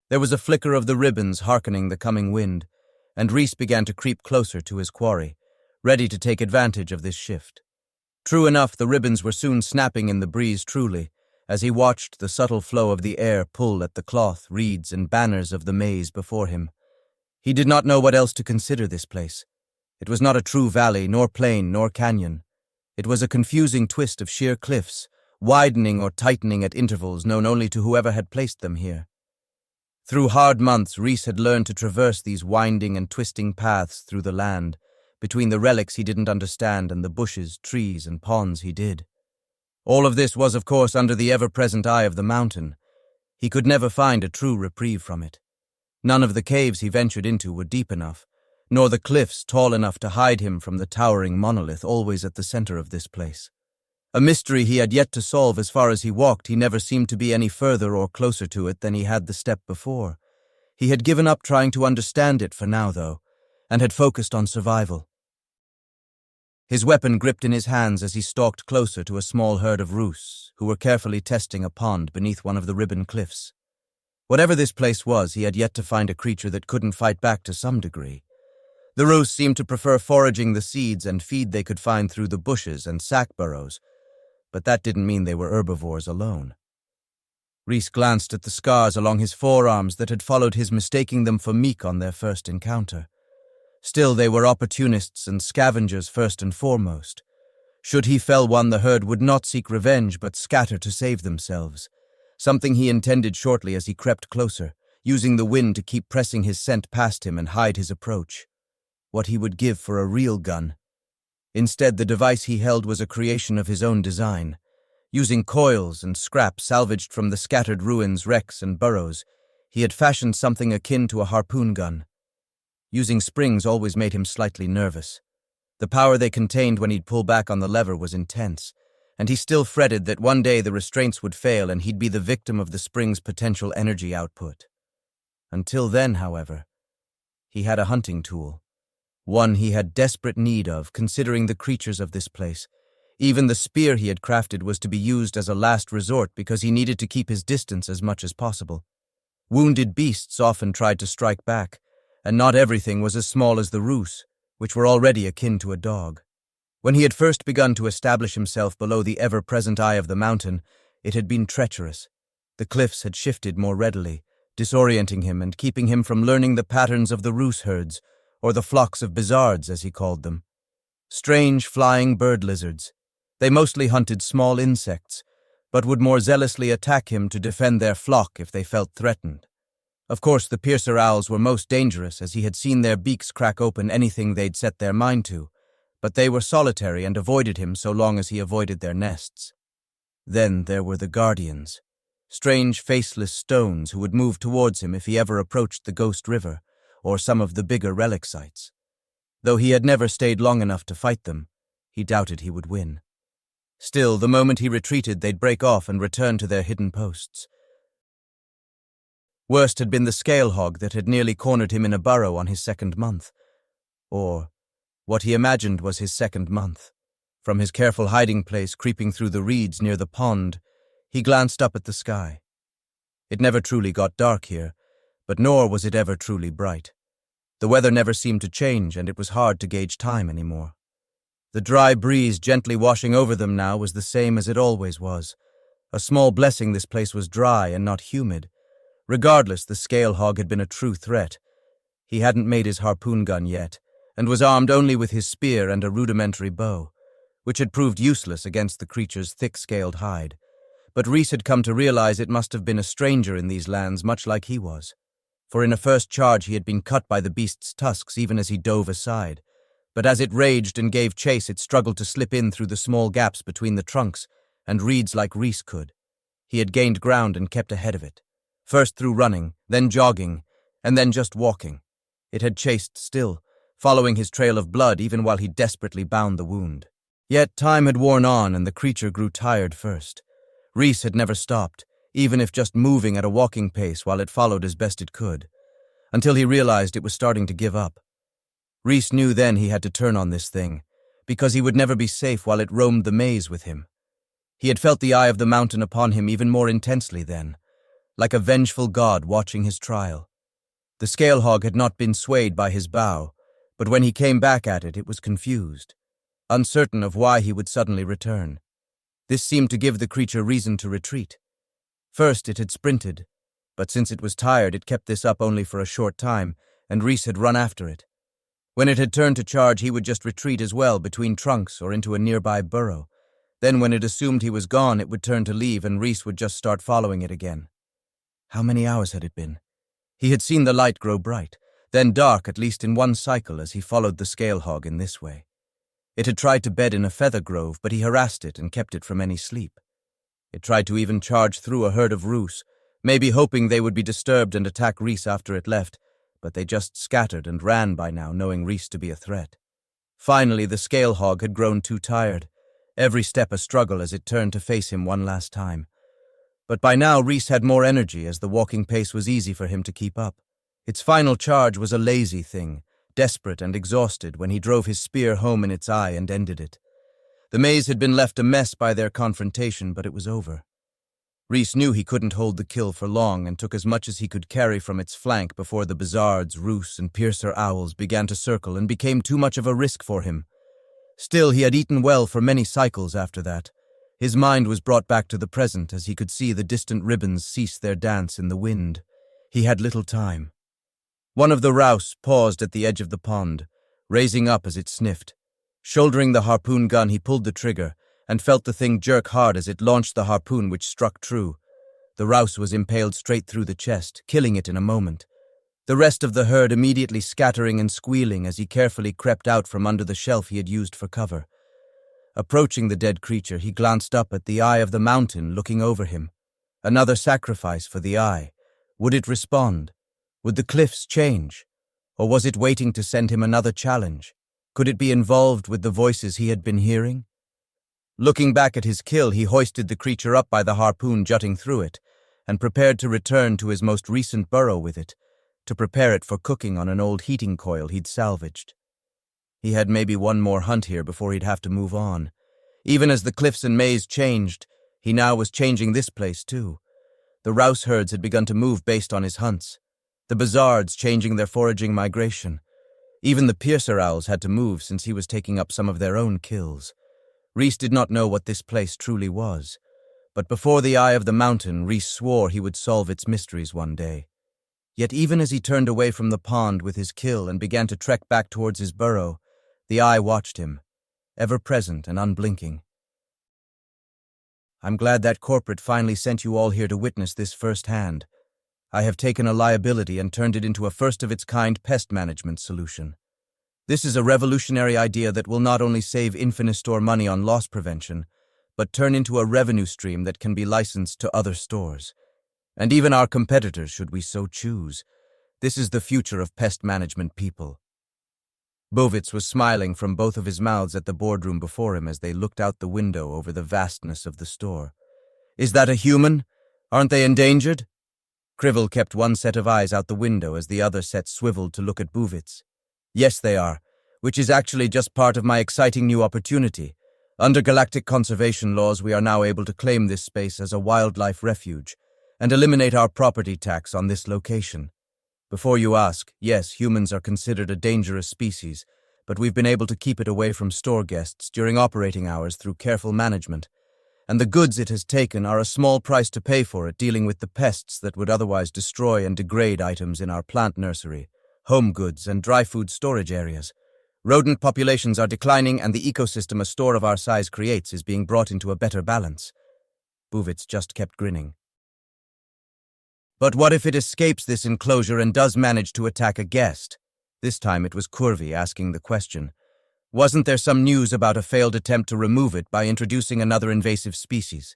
There was a flicker of the ribbons hearkening the coming wind, and Reese began to creep closer to his quarry, ready to take advantage of this shift. True enough, the ribbons were soon snapping in the breeze truly, as he watched the subtle flow of the air pull at the cloth, reeds, and banners of the maze before him. He did not know what else to consider this place. It was not a true valley, nor plain, nor canyon. It was a confusing twist of sheer cliffs, widening or tightening at intervals known only to whoever had placed them here. Through hard months, Reese had learned to traverse these winding and twisting paths through the land, between the relics he didn't understand and the bushes, trees, and ponds he did. All of this was, of course, under the ever-present eye of the mountain. He could never find a true reprieve from it. None of the caves he ventured into were deep enough, nor the cliffs tall enough to hide him from the towering monolith always at the center of this place. A mystery he had yet to solve. As far as he walked, he never seemed to be any further or closer to it than he had the step before. He had given up trying to understand it for now, though, and had focused on survival. His weapon gripped in his hands as he stalked closer to a small herd of roos, who were carefully testing a pond beneath one of the ribbon cliffs. Whatever this place was, he had yet to find a creature that couldn't fight back to some degree. The roos seemed to prefer foraging the seeds and feed they could find through the bushes and sack burrows, but that didn't mean they were herbivores alone. Reese glanced at the scars along his forearms that had followed his mistaking them for meek on their first encounter. Still, they were opportunists and scavengers first and foremost. Should he fell one, the herd would not seek revenge but scatter to save themselves, something he intended shortly as he crept closer, using the wind to keep pressing his scent past him and hide his approach. What he would give for a real gun. Instead, the device he held was a creation of his own design. Using coils and scrap salvaged from the scattered ruins, wrecks, and burrows, he had fashioned something akin to a harpoon gun. Using springs always made him slightly nervous. The power they contained when he'd pull back on the lever was intense, and he still fretted that one day the restraints would fail and he'd be the victim of the spring's potential energy output. Until then, however, he had a hunting tool. One he had desperate need of, considering the creatures of this place. Even the spear he had crafted was to be used as a last resort because he needed to keep his distance as much as possible. Wounded beasts often tried to strike back, and not everything was as small as the roos, which were already akin to a dog. When he had first begun to establish himself below the ever-present eye of the mountain, it had been treacherous. The cliffs had shifted more readily, disorienting him and keeping him from learning the patterns of the roos herds, or the flocks of bizards, as he called them. Strange flying bird lizards. They mostly hunted small insects, but would more zealously attack him to defend their flock if they felt threatened. Of course, the piercer owls were most dangerous, as he had seen their beaks crack open anything they'd set their mind to, but they were solitary and avoided him so long as he avoided their nests. Then there were the guardians, strange faceless stones who would move towards him if he ever approached the Ghost River or some of the bigger relic sites. Though he had never stayed long enough to fight them, he doubted he would win. Still, the moment he retreated, they'd break off and return to their hidden posts. Worst had been the scale hog that had nearly cornered him in a burrow on his second month. Or what he imagined was his second month. From his careful hiding place creeping through the reeds near the pond, he glanced up at the sky. It never truly got dark here, but nor was it ever truly bright. The weather never seemed to change, and it was hard to gauge time anymore. The dry breeze gently washing over them now was the same as it always was. A small blessing this place was dry and not humid. Regardless, the scale hog had been a true threat. He hadn't made his harpoon gun yet, and was armed only with his spear and a rudimentary bow, which had proved useless against the creature's thick-scaled hide. But Reese had come to realize it must have been a stranger in these lands, much like he was. For in a first charge he had been cut by the beast's tusks even as he dove aside. But as it raged and gave chase, it struggled to slip in through the small gaps between the trunks, and reeds like Reese could. He had gained ground and kept ahead of it. First through running, then jogging, and then just walking. It had chased still, following his trail of blood even while he desperately bound the wound. Yet time had worn on and the creature grew tired first. Reese had never stopped, even if just moving at a walking pace while it followed as best it could, until he realized it was starting to give up. Reese knew then he had to turn on this thing, because he would never be safe while it roamed the maze with him. He had felt the eye of the mountain upon him even more intensely then, like a vengeful god watching his trial. The scale hog had not been swayed by his bow, but when he came back at it, it was confused, uncertain of why he would suddenly return. This seemed to give the creature reason to retreat. First, it had sprinted, but since it was tired, it kept this up only for a short time, and Reese had run after it. When it had turned to charge, he would just retreat as well, between trunks or into a nearby burrow. Then when it assumed he was gone, it would turn to leave, and Reese would just start following it again. How many hours had it been? He had seen the light grow bright, then dark at least in one cycle as he followed the scale hog in this way. It had tried to bed in a feather grove, but he harassed it and kept it from any sleep. It tried to even charge through a herd of roos, maybe hoping they would be disturbed and attack Reese after it left, but they just scattered and ran by now, knowing Reese to be a threat. Finally, the scale hog had grown too tired, every step a struggle as it turned to face him one last time. But by now Reese had more energy as the walking pace was easy for him to keep up. Its final charge was a lazy thing, desperate and exhausted when he drove his spear home in its eye and ended it. The maze had been left a mess by their confrontation, but it was over. Reese knew he couldn't hold the kill for long and took as much as he could carry from its flank before the bizards, roos, and piercer owls began to circle and became too much of a risk for him. Still, he had eaten well for many cycles after that. His mind was brought back to the present as he could see the distant ribbons cease their dance in the wind. He had little time. One of the rouse paused at the edge of the pond, raising up as it sniffed. Shouldering the harpoon gun, he pulled the trigger and felt the thing jerk hard as it launched the harpoon, which struck true. The rouse was impaled straight through the chest, killing it in a moment. The rest of the herd immediately scattering and squealing as he carefully crept out from under the shelf he had used for cover. Approaching the dead creature, he glanced up at the eye of the mountain looking over him. Another sacrifice for the eye. Would it respond? Would the cliffs change? Or was it waiting to send him another challenge? Could it be involved with the voices he had been hearing? Looking back at his kill, he hoisted the creature up by the harpoon jutting through it, and prepared to return to his most recent burrow with it, to prepare it for cooking on an old heating coil he'd salvaged. He had maybe one more hunt here before he'd have to move on. Even as the cliffs and maze changed, he now was changing this place too. The rouse herds had begun to move based on his hunts, the bizards changing their foraging migration. Even the piercer owls had to move since he was taking up some of their own kills. Reese did not know what this place truly was, but before the eye of the mountain, Reese swore he would solve its mysteries one day. Yet even as he turned away from the pond with his kill and began to trek back towards his burrow, the eye watched him, ever present and unblinking. "I'm glad that corporate finally sent you all here to witness this firsthand. I have taken a liability and turned it into a first-of-its-kind pest management solution. This is a revolutionary idea that will not only save Infinistore money on loss prevention, but turn into a revenue stream that can be licensed to other stores. And even our competitors, should we so choose. This is the future of pest management people." Bovitz was smiling from both of his mouths at the boardroom before him as they looked out the window over the vastness of the store. "Is that a human? Aren't they endangered?" Krivel kept one set of eyes out the window as the other set swiveled to look at Bovitz. "Yes, they are, which is actually just part of my exciting new opportunity. Under galactic conservation laws, we are now able to claim this space as a wildlife refuge and eliminate our property tax on this location. Before you ask, yes, humans are considered a dangerous species, but we've been able to keep it away from store guests during operating hours through careful management. And the goods it has taken are a small price to pay for it, dealing with the pests that would otherwise destroy and degrade items in our plant nursery, home goods, and dry food storage areas. Rodent populations are declining, and the ecosystem a store of our size creates is being brought into a better balance." Bovitz just kept grinning. "But what if it escapes this enclosure and does manage to attack a guest?" This time it was Kurvi asking the question. Wasn't there some news about a failed attempt to remove it by introducing another invasive species?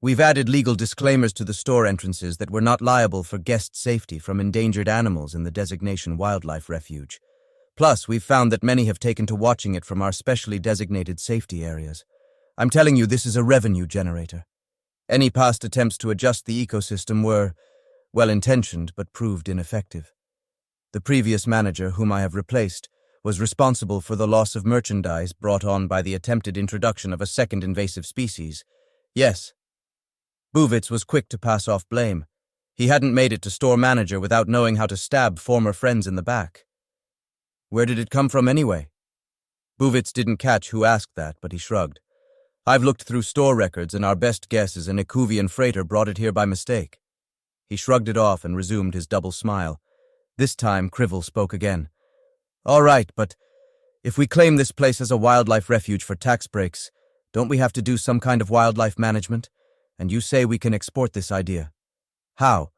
"We've added legal disclaimers to the store entrances that we're not liable for guest safety from endangered animals in the designation wildlife refuge. Plus, we've found that many have taken to watching it from our specially designated safety areas. I'm telling you, this is a revenue generator. Any past attempts to adjust the ecosystem were well-intentioned but proved ineffective. The previous manager, whom I have replaced, was responsible for the loss of merchandise brought on by the attempted introduction of a second invasive species. Yes." Bovitz was quick to pass off blame. He hadn't made it to store manager without knowing how to stab former friends in the back. Where did it come from anyway? Buvitz didn't catch who asked that, but he shrugged. I've looked through store records, and our best guess is an Ekuvian freighter brought it here by mistake. He shrugged it off and resumed his double smile. This time, Crivel spoke again. All right, but if we claim this place as a wildlife refuge for tax breaks, don't we have to do some kind of wildlife management? And you say we can export this idea. How?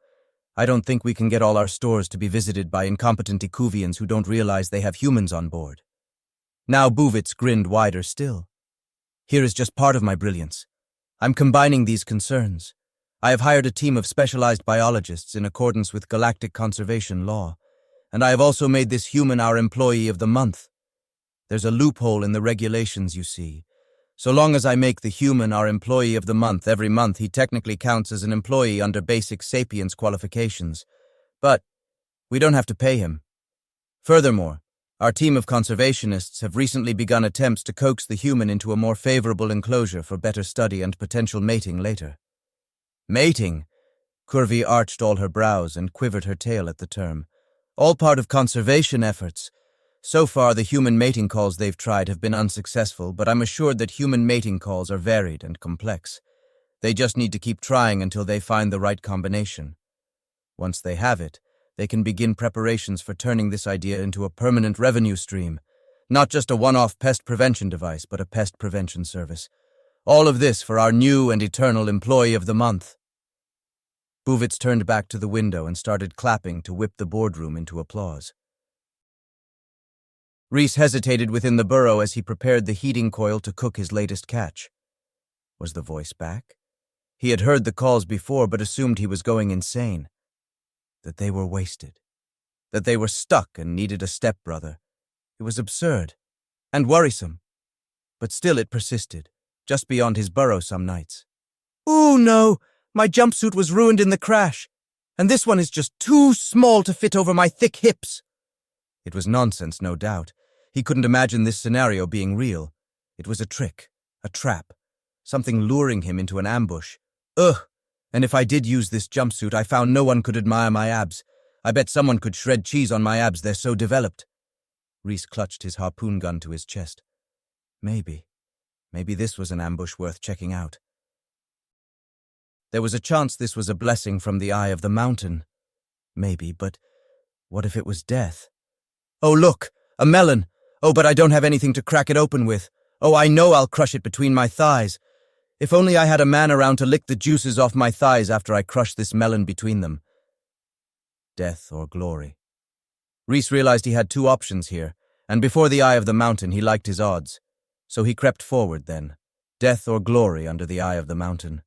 I don't think we can get all our stores to be visited by incompetent Ekuvians who don't realize they have humans on board. Now Buvitz grinned wider still. Here is just part of my brilliance. I'm combining these concerns. I have hired a team of specialized biologists in accordance with galactic conservation law, and I have also made this human our employee of the month. There's a loophole in the regulations, you see. So long as I make the human our employee of the month every month, he technically counts as an employee under basic sapiens qualifications. But we don't have to pay him. Furthermore, our team of conservationists have recently begun attempts to coax the human into a more favorable enclosure for better study and potential mating later. Mating? Curvy arched all her brows and quivered her tail at the term. All part of conservation efforts. So far, the human mating calls they've tried have been unsuccessful, but I'm assured that human mating calls are varied and complex. They just need to keep trying until they find the right combination. Once they have it, they can begin preparations for turning this idea into a permanent revenue stream. Not just a one-off pest prevention device, but a pest prevention service. All of this for our new and eternal employee of the month. Buvitz turned back to the window and started clapping to whip the boardroom into applause. Reese hesitated within the burrow as he prepared the heating coil to cook his latest catch. Was the voice back? He had heard the calls before but assumed he was going insane. That they were wasted. That they were stuck and needed a stepbrother. It was absurd. And worrisome. But still it persisted, just beyond his burrow some nights. Ooh, no! My jumpsuit was ruined in the crash. And this one is just too small to fit over my thick hips. It was nonsense, no doubt. He couldn't imagine this scenario being real. It was a trick, a trap, something luring him into an ambush. Ugh! And if I did use this jumpsuit, I found no one could admire my abs. I bet someone could shred cheese on my abs, they're so developed. Reese clutched his harpoon gun to his chest. Maybe this was an ambush worth checking out. There was a chance this was a blessing from the eye of the mountain. Maybe, but what if it was death? Oh, look, a melon. Oh, but I don't have anything to crack it open with. Oh, I know I'll crush it between my thighs. If only I had a man around to lick the juices off my thighs after I crush this melon between them. Death or glory. Reese realized he had two options here, and before the eye of the mountain he liked his odds. So he crept forward then. Death or glory under the eye of the mountain.